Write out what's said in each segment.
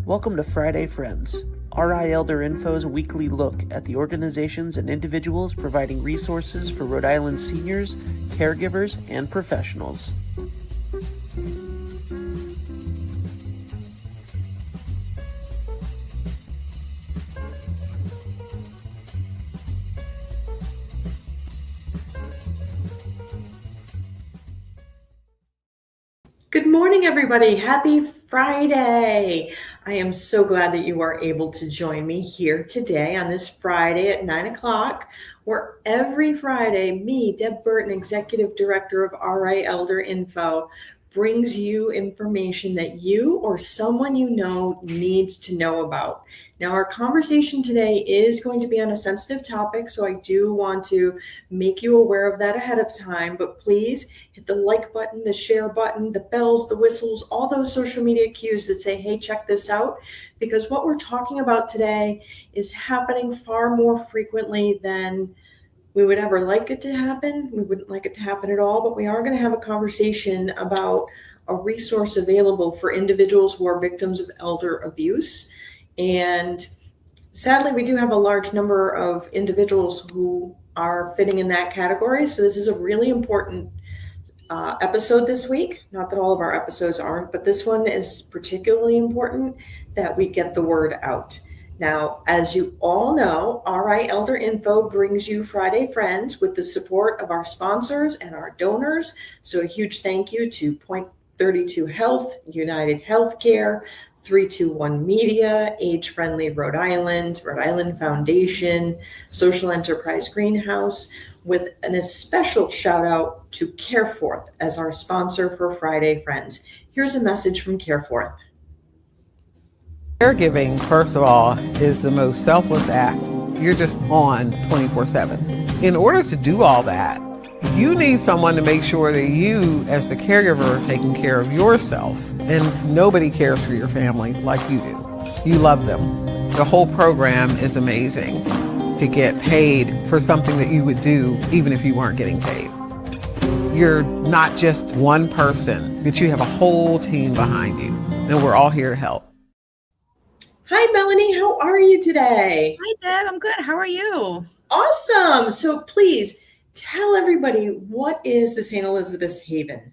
Welcome to Friday Friends, RI Elder Info's weekly look at the organizations and individuals providing resources for Rhode Island seniors, caregivers, and professionals. Good morning, everybody. Happy Friday. I am so glad that you are able to join me here today on this Friday at 9 o'clock, where every Friday, me, Deb Burton, Executive Director of RI Elder Info, brings you information that you or someone you know needs to know about. Now, our conversation today is going to be on a sensitive topic, so I do want to make you aware of that ahead of time, but please hit the like button, the share button, the bells, the whistles, all those social media cues that say, hey, check this out, because what we're talking about today is happening far more frequently than we would ever like it to happen. We wouldn't like it to happen at all, but we are going to have a conversation about a resource available for individuals who are victims of elder abuse. And sadly, we do have a large number of individuals who are fitting in that category. So this is a really important episode this week. Not that all of our episodes aren't, but this one is particularly important that we get the word out. Now, as you all know, RI Elder Info brings you Friday Friends with the support of our sponsors and our donors. So a huge thank you to Point 32 Health, United Healthcare, 321 Media, Age Friendly Rhode Island Foundation, Social Enterprise Greenhouse, with an especial shout out to Careforth as our sponsor for Friday Friends. Here's a message from Careforth. Caregiving, first of all, is the most selfless act. You're just on 24/7. In order to do all that, you need someone to make sure that you, as the caregiver, are taking care of yourself. And nobody cares for your family like you do. You love them. The whole program is amazing to get paid for something that you would do even if you weren't getting paid. You're not just one person, but you have a whole team behind you. And we're all here to help. Hi, Melanie. How are you today? Hi, Deb. I'm good. How are you? Awesome. So please tell everybody, what is the St. Elizabeth's Haven?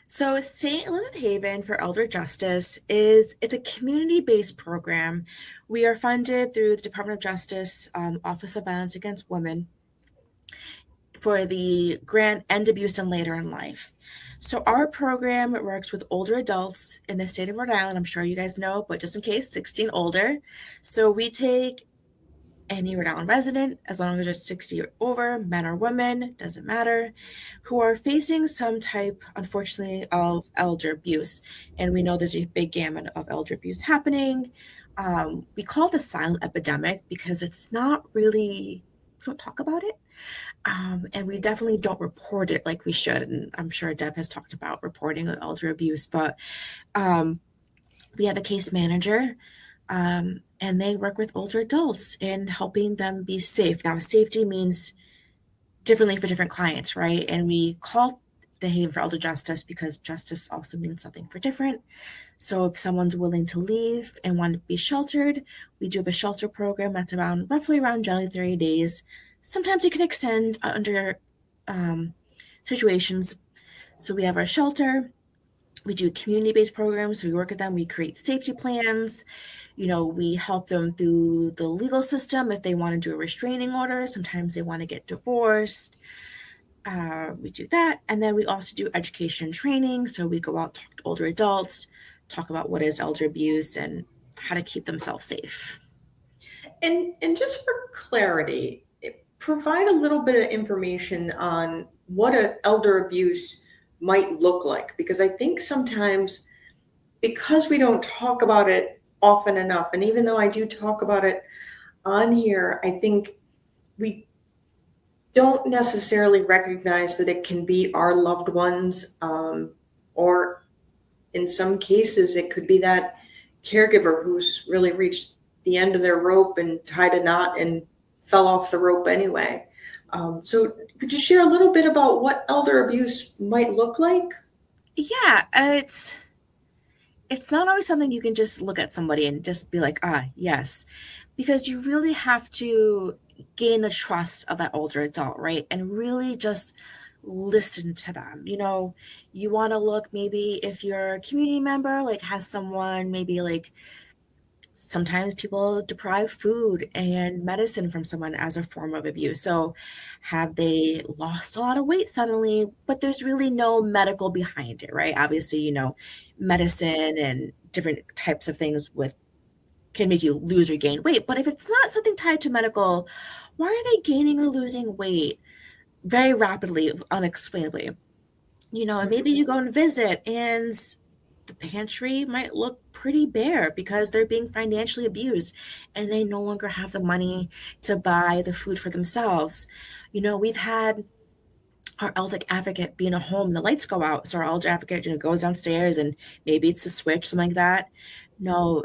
So St. Elizabeth Haven for Elder Justice it's a community-based program. We are funded through the Department of Justice Office of Violence Against Women for the grant End Abuse and Later in Life. So our program works with older adults in the state of Rhode Island. I'm sure you guys know, but just in case, 16 older. So we take any Rhode Island resident, as long as they're 60 or over, men or women, doesn't matter, who are facing some type, unfortunately, of elder abuse. And we know there's a big gamut of elder abuse happening. We call it the silent epidemic because it's not really, we don't talk about it. And we definitely don't report it like we should. And I'm sure Deb has talked about reporting of elder abuse, but we have a case manager, and they work with older adults in helping them be safe. Now, safety means differently for different clients, right? And we call the Haven for Elder Justice because justice also means something for different. So if someone's willing to leave and want to be sheltered, we do have a shelter program that's roughly around generally 30 days. Sometimes it can extend under situations. So we have our shelter. We do community-based programs. So we work with them. We create safety plans. We help them through the legal system if they want to do a restraining order. Sometimes they want to get divorced. We do that. And then we also do education training. So we go out, talk to older adults, talk about what is elder abuse and how to keep themselves safe. And just for clarity, provide a little bit of information on what an elder abuse might look like, because I think sometimes because we don't talk about it often enough, and even though I do talk about it on here, I think we don't necessarily recognize that it can be our loved ones, or in some cases it could be that caregiver who's really reached the end of their rope and tied a knot and fell off the rope anyway. So could you share a little bit about what elder abuse might look like? Yeah, it's not always something you can just look at somebody and just be like, ah, yes, because you really have to gain the trust of that older adult, right? And really just listen to them. You want to look, maybe if you're a community member, like has someone maybe like, sometimes people deprive food and medicine from someone as a form of abuse. So, have they lost a lot of weight suddenly? But there's really no medical behind it, right? Obviously, medicine and different types of things with can make you lose or gain weight. But if it's not something tied to medical, why are they gaining or losing weight very rapidly, unexplainably? And maybe you go and visit and the pantry might look pretty bare because they're being financially abused and they no longer have the money to buy the food for themselves. We've had our elder advocate be in a home, the lights go out. So our elder advocate, goes downstairs and maybe it's a switch, something like that. No,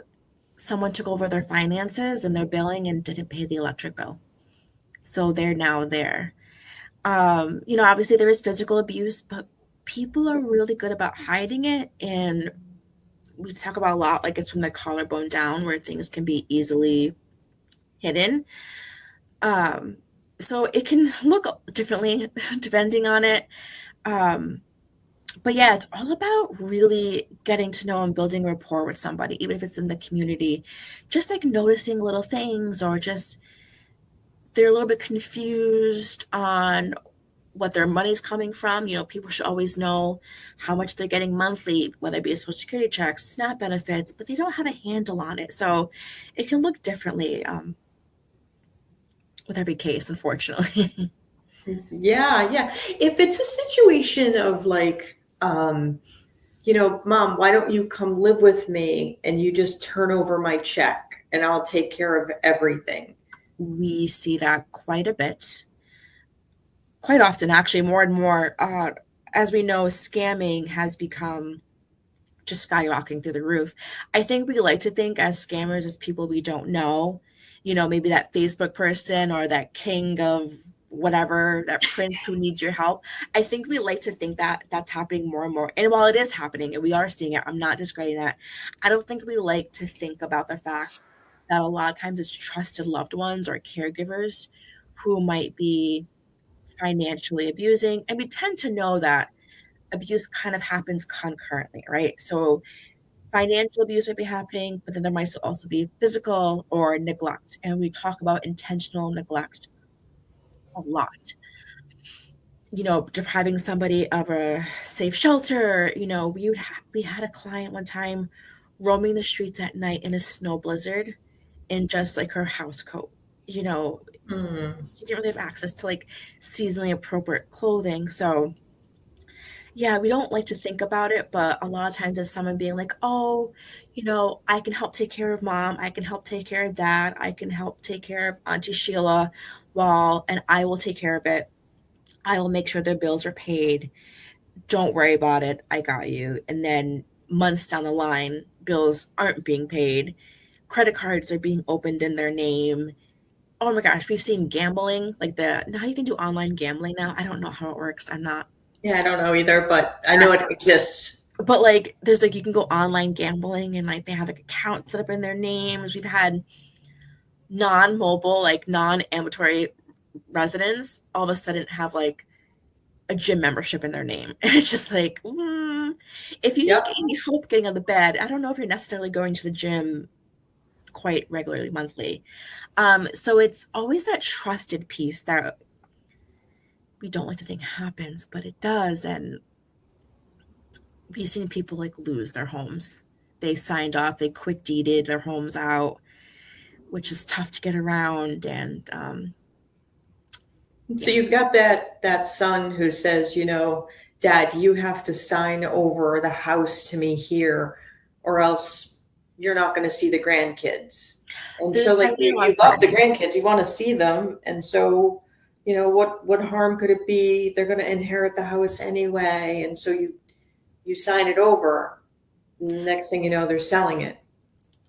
someone took over their finances and their billing and didn't pay the electric bill. So they're now there. Obviously there is physical abuse, but people are really good about hiding it. And we talk about a lot, like it's from the collarbone down where things can be easily hidden. So it can look differently depending on it. But yeah, it's all about really getting to know and building rapport with somebody, even if it's in the community, just like noticing little things or just they're a little bit confused on what their money's coming from. People should always know how much they're getting monthly, whether it be a social security check, SNAP benefits, but they don't have a handle on it. So it can look differently with every case, unfortunately. Yeah, yeah. If it's a situation of like, Mom, why don't you come live with me and you just turn over my check and I'll take care of everything. We see that quite a bit, quite often, actually, more and more. As we know, scamming has become just skyrocketing through the roof. I think we like to think as scammers as people we don't know, maybe that Facebook person or that king of whatever, that prince who needs your help. I think we like to think that that's happening more and more. And while it is happening and we are seeing it, I'm not discrediting that. I don't think we like to think about the fact that a lot of times it's trusted loved ones or caregivers who might be financially abusing. And we tend to know that abuse kind of happens concurrently, right? So financial abuse might be happening, but then there might also be physical or neglect. And we talk about intentional neglect a lot. Depriving somebody of a safe shelter. We had a client one time roaming the streets at night in a snow blizzard in just like her house coat. She didn't really have access to like seasonally appropriate clothing. So yeah, we don't like to think about it, but a lot of times it's someone being like, oh, I can help take care of mom, I can help take care of dad, I can help take care of Auntie Sheila and I will take care of it. I will make sure their bills are paid. Don't worry about it. I got you. And then months down the line, bills aren't being paid. Credit cards are being opened in their name. Oh my gosh, we've seen gambling, like now you can do online gambling now. I don't know how it works. I'm not. Yeah, I don't know either, but I know it exists. But like there's like you can go online gambling and like they have like accounts set up in their names. We've had non-mobile, like non-ambulatory residents all of a sudden have like a gym membership in their name. And it's just like, if you Yep. need any help getting out of bed, I don't know if you're necessarily going to the gym quite regularly, monthly. So it's always that trusted piece that we don't like to think happens, but it does. And we've seen people like lose their homes. They signed off, they quick deeded their homes out, which is tough to get around. And So you've got that son who says, Dad, you have to sign over the house to me here, or else you're not going to see the grandkids. And there's so, like, definitely a lot you of love the that. grandkids, you want to see them, and so, what harm could it be? They're going to inherit the house anyway, and so you sign it over. Next thing you know, they're selling it.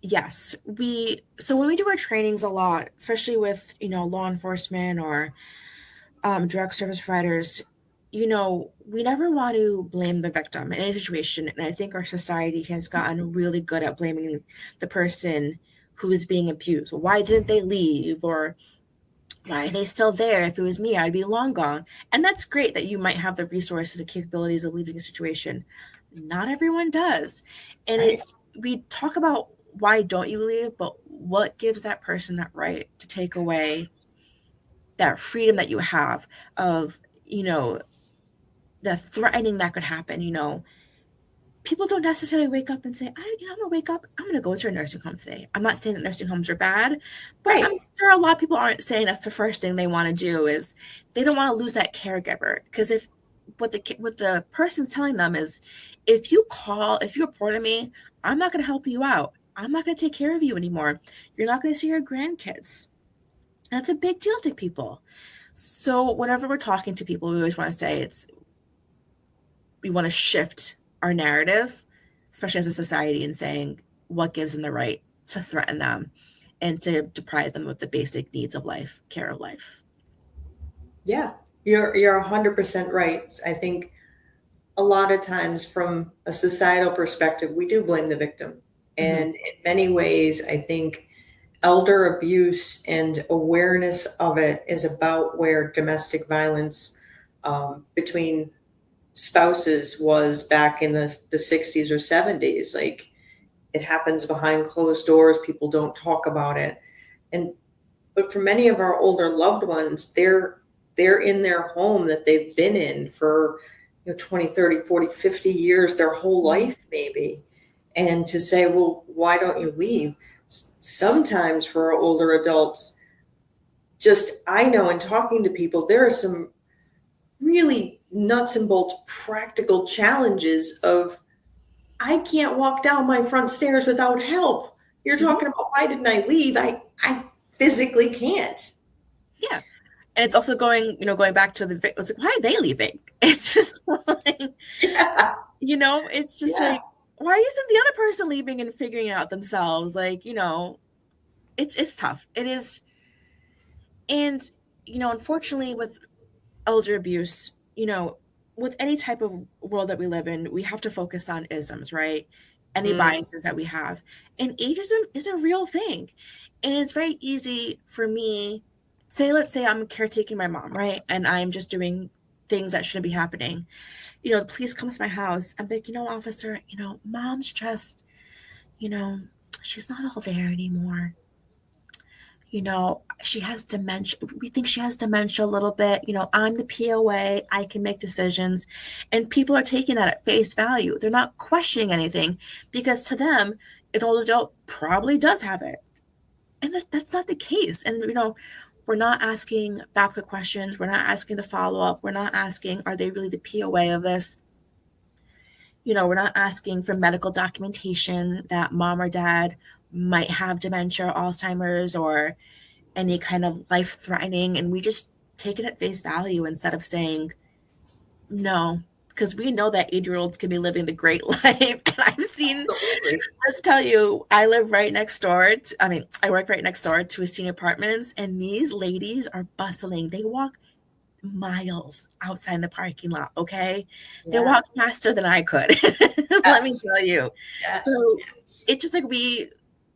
Yes, so when we do our trainings a lot, especially with law enforcement or drug service providers, we never want to blame the victim in any situation. And I think our society has gotten really good at blaming the person who is being abused. Why didn't they leave? Or why are they still there? If it was me, I'd be long gone. And that's great that you might have the resources and capabilities of leaving a situation. Not everyone does. And Right. we talk about why don't you leave, but what gives that person that right to take away that freedom that you have of, the threatening that could happen. People don't necessarily wake up and say, I'm gonna wake up, I'm gonna go to a nursing home today. I'm not saying that nursing homes are bad, but Right. I'm sure a lot of people aren't saying that's the first thing they want to do. Is they don't want to lose that caregiver. Because if what the person's telling them is, if you report to me, I'm not gonna help you out. I'm not gonna take care of you anymore. You're not gonna see your grandkids. That's a big deal to people. So whenever we're talking to people, we always want to say we want to shift our narrative, especially as a society, and saying what gives them the right to threaten them and to deprive them of the basic needs of life, care of life. Yeah, you're 100% right. I think a lot of times from a societal perspective, we do blame the victim. And in many ways, I think elder abuse and awareness of it is about where domestic violence between spouses was back in the 60s or 70s. Like, it happens behind closed doors, people don't talk about it. But for many of our older loved ones, they're in their home that they've been in for 20, 30, 40, 50 years, their whole life maybe. And to say, well, why don't you leave? Sometimes for our older adults, I know in talking to people, there are some really nuts and bolts practical challenges of, I can't walk down my front stairs without help. You're talking about, why didn't I leave? I physically can't. Yeah. And it's also going back to it's like, why are they leaving? It's just like, Yeah. it's just Yeah. like, why isn't the other person leaving and figuring it out themselves? Like, it's tough. It is. And, unfortunately with elder abuse, with any type of world that we live in, we have to focus on isms, right? Any biases that we have. And ageism is a real thing. And it's very easy for me, let's say I'm caretaking my mom, right? And I'm just doing things that shouldn't be happening. The police comes to my house. I'm like, officer, mom's just, she's not all there anymore. She has dementia. We think she has dementia a little bit. I'm the POA. I can make decisions. And people are taking that at face value. They're not questioning anything because to them, an old adult probably does have it. And that's not the case. And, we're not asking BAPCA questions. We're not asking the follow-up. We're not asking, are they really the POA of this? We're not asking for medical documentation that mom or dad might have dementia, Alzheimer's, or any kind of life-threatening, and we just take it at face value instead of saying no, because we know that 8-year-olds can be living the great life. And I've seen, let's tell you, I work right next door to a senior apartments, and these ladies are bustling. They walk miles outside the parking lot, okay? They walk faster than I could. Let me tell you. Yes. So it's just like we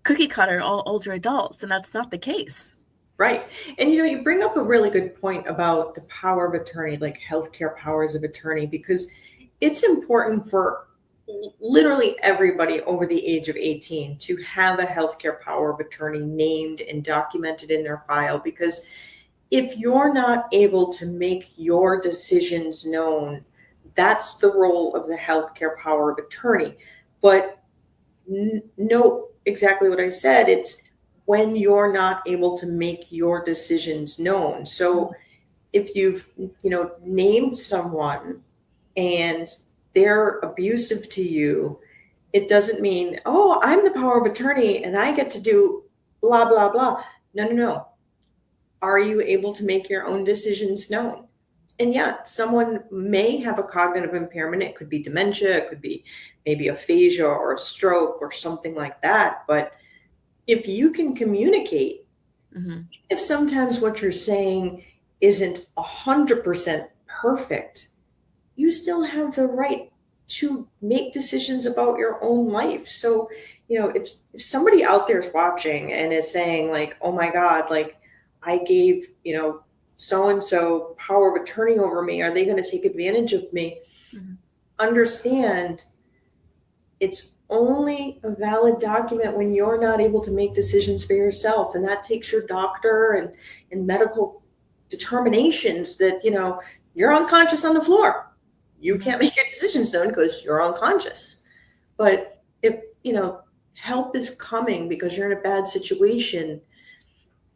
cookie cutter all older adults, and that's not the case. Right. And you bring up a really good point about the power of attorney, like healthcare powers of attorney, because it's important for literally everybody over the age of 18 to have a healthcare power of attorney named and documented in their file. Because if you're not able to make your decisions known, that's the role of the healthcare power of attorney. But note exactly what I said. It's when you're not able to make your decisions known. So if you've, named someone and they're abusive to you, it doesn't mean, oh, I'm the power of attorney and I get to do blah, blah, blah. No. Are you able to make your own decisions known? And yeah, someone may have a cognitive impairment. It could be dementia. It could be maybe aphasia or a stroke or something like that. But if you can communicate, if sometimes what you're saying isn't 100% perfect, you still have the right to make decisions about your own life. So, if somebody out there is watching and is saying like, oh my God, like I gave, so and so power of attorney over me, are they going to take advantage of me? Mhm. Understand it's only a valid document when you're not able to make decisions for yourself. And that takes your doctor and medical determinations that, you're unconscious on the floor. You can't make your decisions known because you're unconscious. But if, help is coming because you're in a bad situation,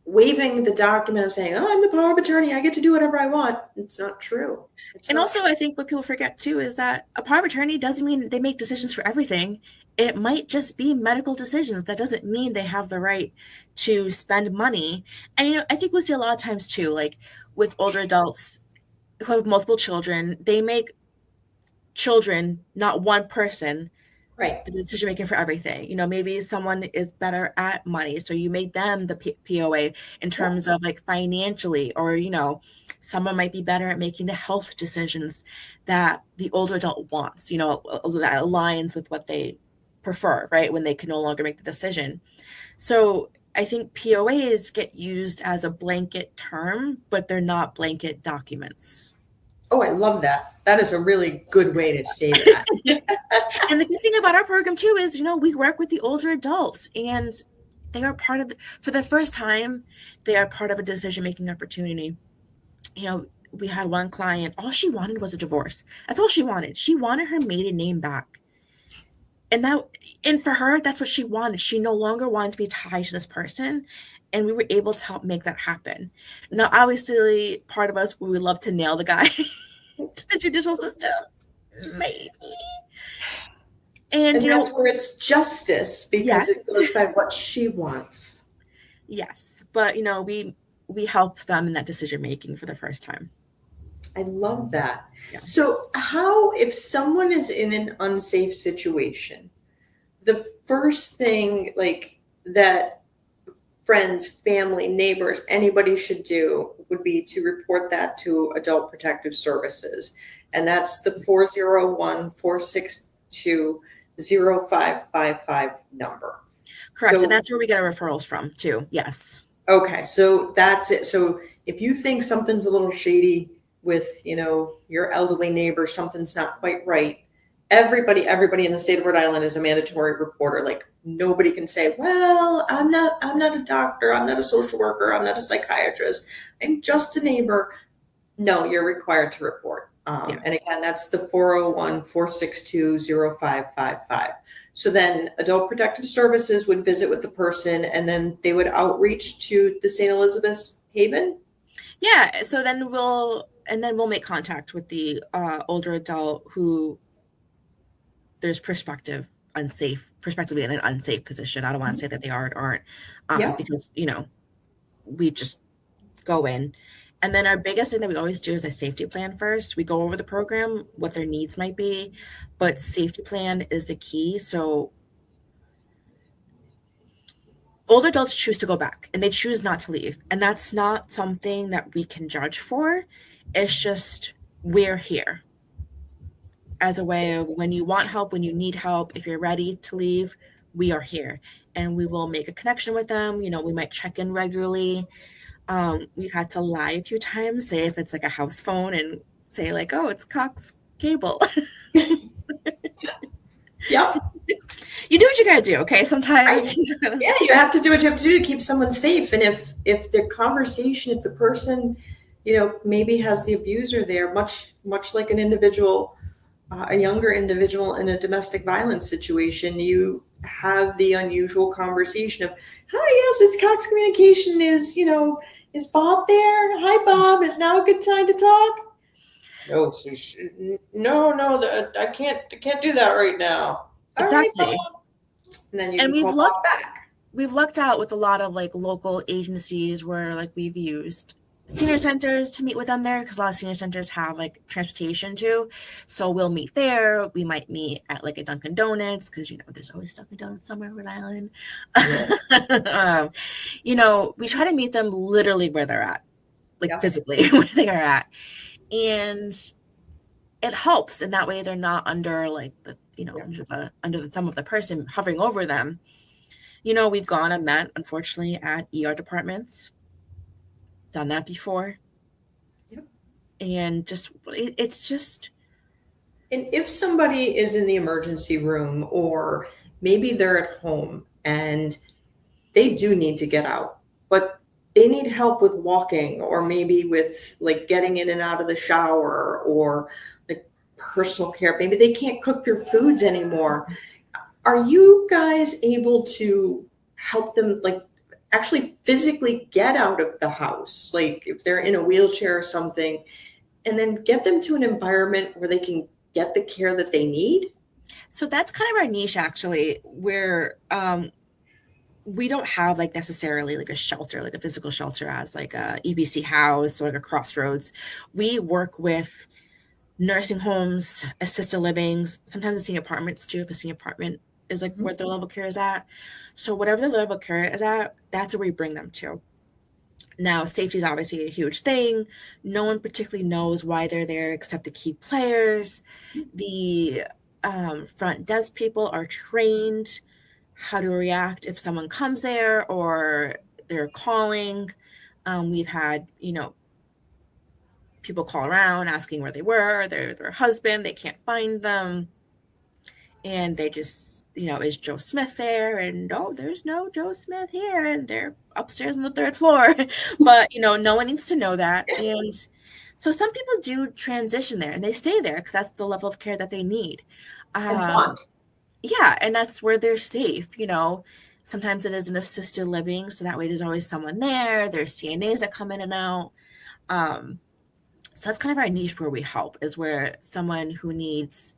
waving the document of saying, oh, I'm the power of attorney, I get to do whatever I want. It's not true. And also, I think what people forget too is that a power of attorney doesn't mean they make decisions for everything. It might just be medical decisions. That doesn't mean they have the right to spend money. And I think we see a lot of times too, like with older adults who have multiple children, they make children, not one person, Right. the decision making for everything. Maybe someone is better at money, so you make them the POA in terms of like financially, or someone might be better at making the health decisions that the older adult wants, that aligns with what they prefer, right? When they can no longer make the decision. So I think POAs get used as a blanket term, but they're not blanket documents. Oh, I love that. That is a really good way to say that. And the good thing about our program too is, we work with the older adults, and they are part of for the first time, they are part of a decision-making opportunity. We had one client, all she wanted was a divorce. That's all she wanted. She wanted her maiden name back. And for her, that's what she wanted. She no longer wanted to be tied to this person. And we were able to help make that happen. Now, obviously, part of us, we would love to nail the guy to the judicial system. Maybe. And that's where it's justice, because Yes. it goes by what she wants. Yes. But, we help them in that decision making for the first time. I love that. Yeah. So if someone is in an unsafe situation, the first thing like that friends, family, neighbors, anybody should do would be to report that to Adult Protective Services. And that's the 401-462-0555 number. Correct. So, and that's where we get our referrals from too. Yes. Okay. So that's it. So if you think something's a little shady with, your elderly neighbor, something's not quite right, everybody in the state of Rhode Island is a mandatory reporter. Like nobody can say, well, I'm not a doctor, I'm not a social worker, I'm not a psychiatrist, I'm just a neighbor. No, you're required to report. And again, that's the 401-462-0555. So then Adult Protective Services would visit with the person, and then they would outreach to the St. Elizabeth's Haven. Yeah. So then we'll make contact with the older adult who there's prospectively in an unsafe position. I don't want to say that they are or aren't, because, we just go in. And then our biggest thing that we always do is a safety plan first. We go over the program, what their needs might be, but safety plan is the key. So older adults choose to go back and they choose not to leave. And that's not something that we can judge for. It's just, we're here as a way of when you want help, when you need help, if you're ready to leave, we are here. And we will make a connection with them. We might check in regularly. We've had to lie a few times, say if it's like a house phone, and say like, oh, it's Cox Cable. Yeah. You do what you gotta do, okay? Sometimes. Right. Yeah, you have to do what you have to do to keep someone safe. And if the conversation, if the person, maybe has the abuser there, much like an individual, a younger individual in a domestic violence situation, you have the unusual conversation of, hi, yes, it's Cox Communication. Is Bob there? Hi, Bob. Is now a good time to talk? No, I can't do that right now. Exactly. All right, Bob. And then you call Bob back. We've lucked out with a lot of like local agencies where like we've used senior centers to meet with them there, because a lot of senior centers have like transportation too. So we'll meet there. We might meet at like a Dunkin' Donuts, because there's always Dunkin' Donuts somewhere in Rhode Island. Yes. We try to meet them literally where they're at, like physically where they are at. And it helps, and that way they're not under like the, under the thumb of the person hovering over them. We've gone and met, unfortunately, at ER departments, done that before. Yep. And it's just. And if somebody is in the emergency room, or maybe they're at home and they do need to get out, but they need help with walking, or maybe with like getting in and out of the shower, or like personal care, maybe they can't cook their foods anymore. Are you guys able to help them, like actually physically get out of the house? Like if they're in a wheelchair or something, and then get them to an environment where they can get the care that they need? So that's kind of our niche, actually, where we don't have like necessarily like a shelter, like a physical shelter as like a EBC house or like a Crossroads. We work with nursing homes, assisted livings, sometimes the senior apartments too, if a senior apartment is like where their level of care is at. So whatever the level of care is at, that's where we bring them to. Now, safety is obviously a huge thing. No one particularly knows why they're there except the key players. The front desk people are trained how to react if someone comes there or they're calling. We've had, people call around asking where they were, their husband, they can't find them. And they just, is Joe Smith there? And there's no Joe Smith here. And they're upstairs on the 3rd floor. But, no one needs to know that. And so some people do transition there and they stay there because that's the level of care that they need. Yeah, and that's where they're safe. Sometimes it is an assisted living, so that way there's always someone there. There's CNAs that come in and out. So that's kind of our niche where we help, is where someone who needs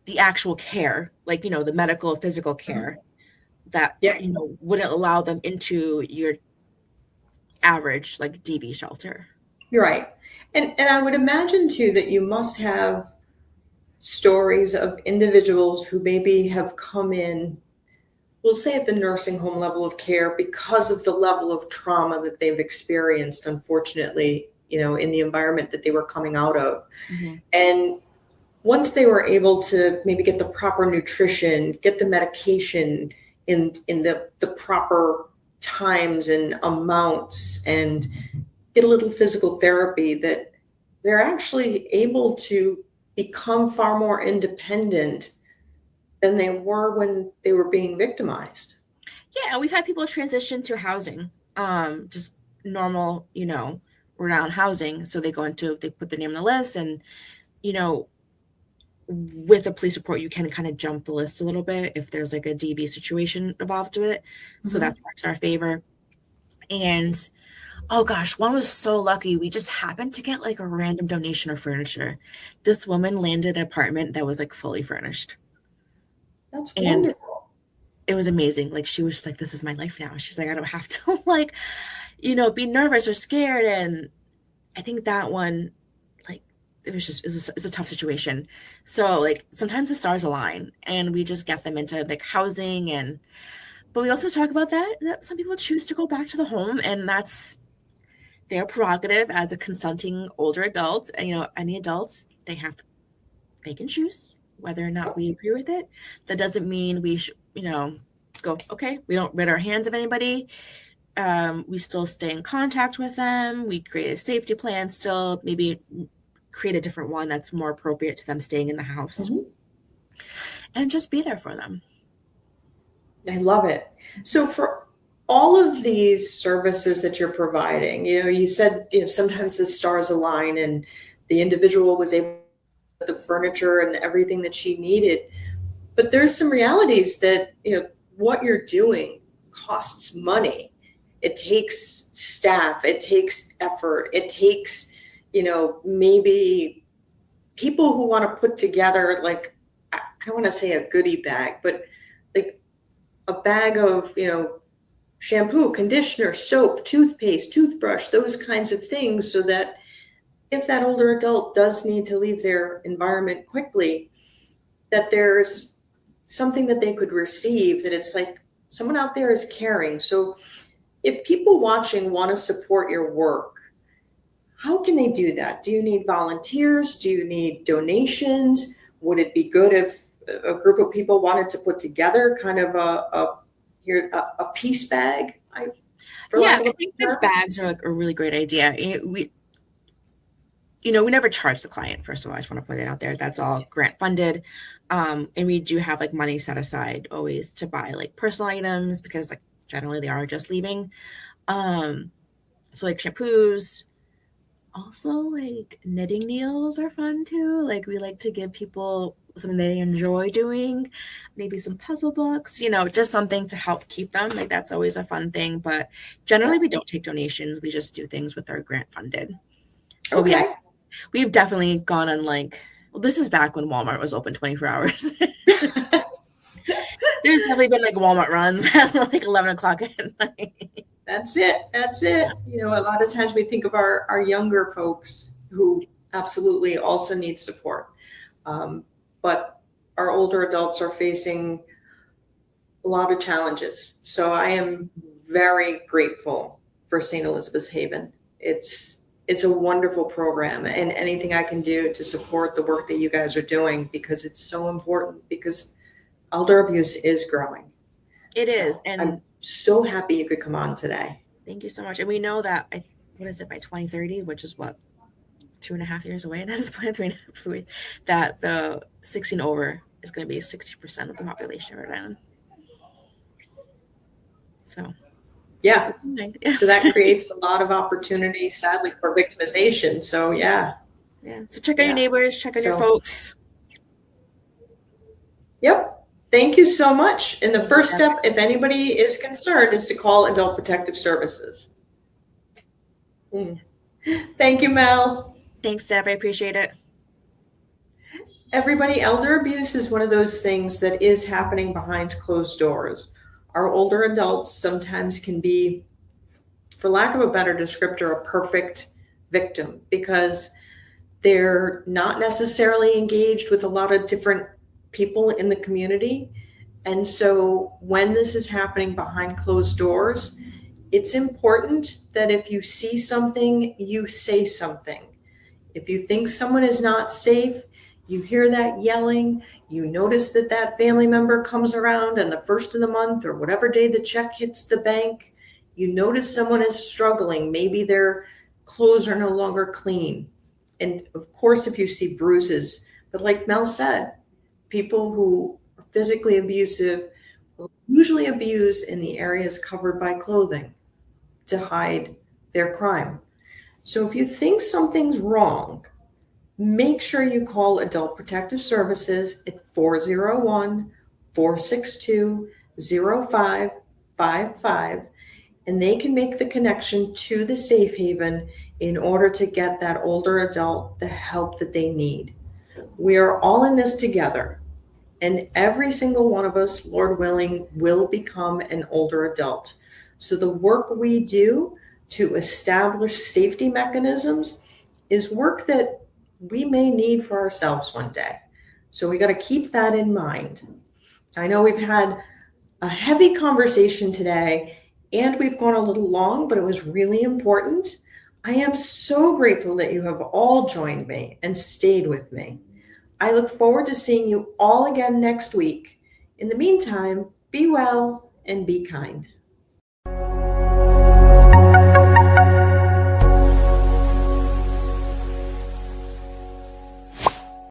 the actual care, like, the medical, physical care that, wouldn't allow them into your average, like, DV shelter. You're right. And I would imagine, too, that you must have stories of individuals who maybe have come in, we'll say at the nursing home level of care, because of the level of trauma that they've experienced, unfortunately, in the environment that they were coming out of. Mm-hmm. And once they were able to maybe get the proper nutrition, get the medication in the proper times and amounts, and get a little physical therapy, that they're actually able to become far more independent than they were when they were being victimized. Yeah, we've had people transition to housing, just normal, around housing. So they put their name on the list, and, with a police report, you can kind of jump the list a little bit if there's like a DV situation involved to it. Mm-hmm. So that works in our favor. And oh gosh, one was so lucky. We just happened to get like a random donation of furniture. This woman landed an apartment that was like fully furnished. That's wonderful. It was amazing. Like, she was just like, this is my life now. She's like, I don't have to like, be nervous or scared. And I think that one, like, it's a tough situation. So like sometimes the stars align and we just get them into like housing. But we also talk about that some people choose to go back to the home, and that's their prerogative as a consenting older adult. And, any adults, they can choose whether or not we agree with it. That doesn't mean we should, go, okay, we don't rid our hands of anybody. We still stay in contact with them. We create a safety plan, still maybe create a different one that's more appropriate to them staying in the house. Mm-hmm. And just be there for them. I love it. So for all of these services that you're providing, you said, sometimes the stars align and the individual was able to get the furniture and everything that she needed. But there's some realities that, what you're doing costs money. It takes staff, it takes effort, it takes, maybe people who want to put together, like, I don't want to say a goodie bag, but like a bag of, shampoo, conditioner, soap, toothpaste, toothbrush, those kinds of things, so that if that older adult does need to leave their environment quickly, that there's something that they could receive, that it's like someone out there is caring. So if people watching want to support your work, how can they do that? Do you need volunteers? Do you need donations? Would it be good if a group of people wanted to put together kind of a piece bag? Yeah, I think the bags are like a really great idea. We never charge the client, first of all. I just want to put it out there. That's all grant funded. And we do have like money set aside always to buy like personal items because like generally they are just leaving. So like shampoos, also like knitting needles are fun too. Like we like to give people something they enjoy doing, maybe some puzzle books, just something to help keep them. Like that's always a fun thing. But generally we don't take donations. We just do things with our grant funded. Okay. We've definitely gone on this is back when Walmart was open 24 hours. There's definitely been like Walmart runs at like 11 o'clock at night. That's it. A lot of times we think of our younger folks who absolutely also need support. But our older adults are facing a lot of challenges. So I am very grateful for St. Elizabeth's Haven. It's a wonderful program, and anything I can do to support the work that you guys are doing, because it's so important, because elder abuse is growing. It is. And I'm so happy you could come on today. Thank you so much. And we know that, by 2030, which is what, 2.5 years away at this point, 3.5 years, that the 16 over is going to be 60% of the population of Rhode Island. So, yeah. So that creates a lot of opportunity, sadly, for victimization. So, yeah. So check on your neighbors, check on your folks. Yep. Thank you so much. And the first step, if anybody is concerned, is to call Adult Protective Services. Thank you, Mel. Thanks, Deb. I appreciate it. Everybody, elder abuse is one of those things that is happening behind closed doors. Our older adults sometimes can be, for lack of a better descriptor, a perfect victim, because they're not necessarily engaged with a lot of different people in the community. And so when this is happening behind closed doors, it's important that if you see something, you say something. If you think someone is not safe, you hear that yelling, you notice that family member comes around on the first of the month or whatever day the check hits the bank, you notice someone is struggling, maybe their clothes are no longer clean. And of course, if you see bruises, but like Mel said, people who are physically abusive will usually abuse in the areas covered by clothing to hide their crime. So if you think something's wrong, make sure you call Adult Protective Services at 401-462-0555, and they can make the connection to the safe haven in order to get that older adult the help that they need. We are all in this together, and every single one of us, Lord willing, will become an older adult. So the work we do to establish safety mechanisms is work that we may need for ourselves one day. So we got to keep that in mind. I know we've had a heavy conversation today and we've gone a little long, but it was really important. I am so grateful that you have all joined me and stayed with me. I look forward to seeing you all again next week. In the meantime, be well and be kind.